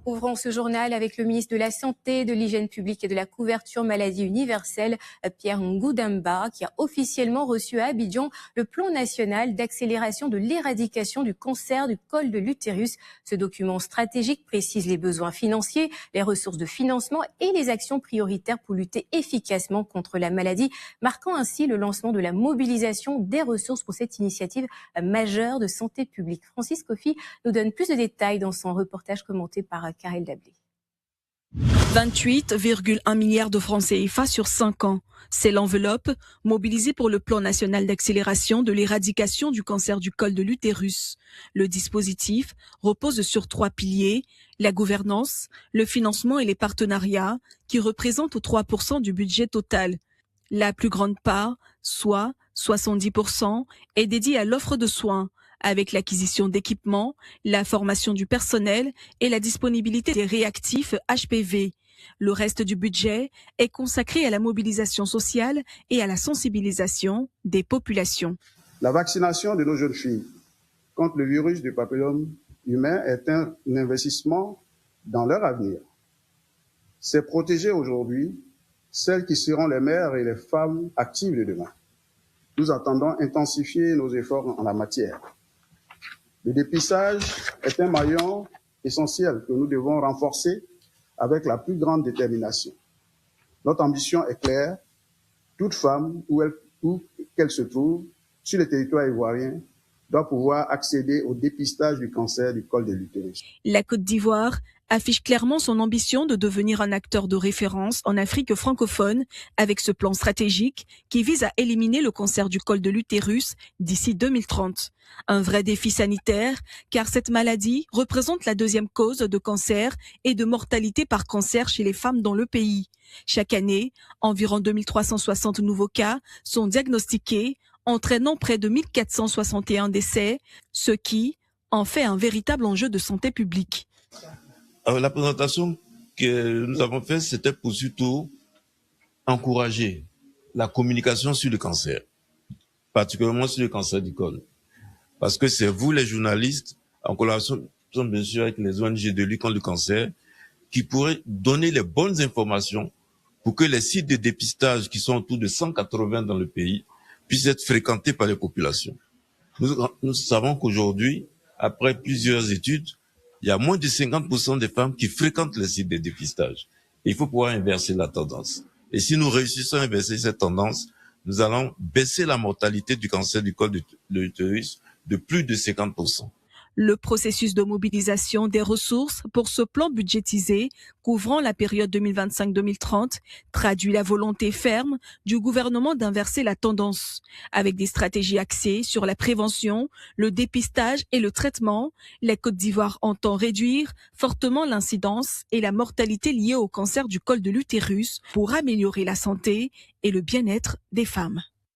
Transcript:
Ouvrons ce journal avec le ministre de la Santé, de l'Hygiène publique et de la couverture maladie universelle, Pierre Ngudamba, qui a officiellement reçu à Abidjan le plan national d'accélération de l'éradication du cancer du col de l'utérus. Ce document stratégique précise les besoins financiers, les ressources de financement et les actions prioritaires pour lutter efficacement contre la maladie, marquant ainsi le lancement de la mobilisation des ressources pour cette initiative majeure de santé publique. Francis Kofi nous donne plus de détails dans son reportage commenté par Karel Dablé. 28,1 milliards de francs CFA sur 5 ans. C'est l'enveloppe mobilisée pour le plan national d'accélération de l'éradication du cancer du col de l'utérus. Le dispositif repose sur 3 piliers, la gouvernance, le financement et les partenariats, qui représentent 3% du budget total. La plus grande part, soit 70%, est dédiée à l'offre de soins, avec l'acquisition d'équipements, la formation du personnel et la disponibilité des réactifs HPV. Le reste du budget est consacré à la mobilisation sociale et à la sensibilisation des populations. La vaccination de nos jeunes filles contre le virus du papillome humain est un investissement dans leur avenir. C'est protéger aujourd'hui celles qui seront les mères et les femmes actives de demain. Nous attendons intensifier nos efforts en la matière. Le dépistage est un maillon essentiel que nous devons renforcer avec la plus grande détermination. Notre ambition est claire. Toute femme, où qu'elle se trouve, sur le territoire ivoirien, doit pouvoir accéder au dépistage du cancer du col de l'utérus. La Côte d'Ivoire affiche clairement son ambition de devenir un acteur de référence en Afrique francophone avec ce plan stratégique qui vise à éliminer le cancer du col de l'utérus d'ici 2030. Un vrai défi sanitaire car cette maladie représente la 2e cause de cancer et de mortalité par cancer chez les femmes dans le pays. Chaque année, environ 2360 nouveaux cas sont diagnostiqués, entraînant près de 1461 décès, ce qui en fait un véritable enjeu de santé publique. La présentation que nous avons faite, c'était pour surtout encourager la communication sur le cancer, particulièrement sur le cancer du col. Parce que c'est vous, les journalistes, en collaboration bien sûr avec les ONG de lutte contre le cancer, qui pourraient donner les bonnes informations pour que les sites de dépistage, qui sont autour de 180 dans le pays, puissent être fréquentés par les populations. Nous savons qu'aujourd'hui, après plusieurs études, il y a moins de 50% des femmes qui fréquentent les sites de dépistage. Et il faut pouvoir inverser la tendance. Et si nous réussissons à inverser cette tendance, nous allons baisser la mortalité du cancer du col de l'utérus de plus de 50%. Le processus de mobilisation des ressources pour ce plan budgétisé couvrant la période 2025-2030 traduit la volonté ferme du gouvernement d'inverser la tendance. Avec des stratégies axées sur la prévention, le dépistage et le traitement, la Côte d'Ivoire entend réduire fortement l'incidence et la mortalité liée au cancer du col de l'utérus pour améliorer la santé et le bien-être des femmes.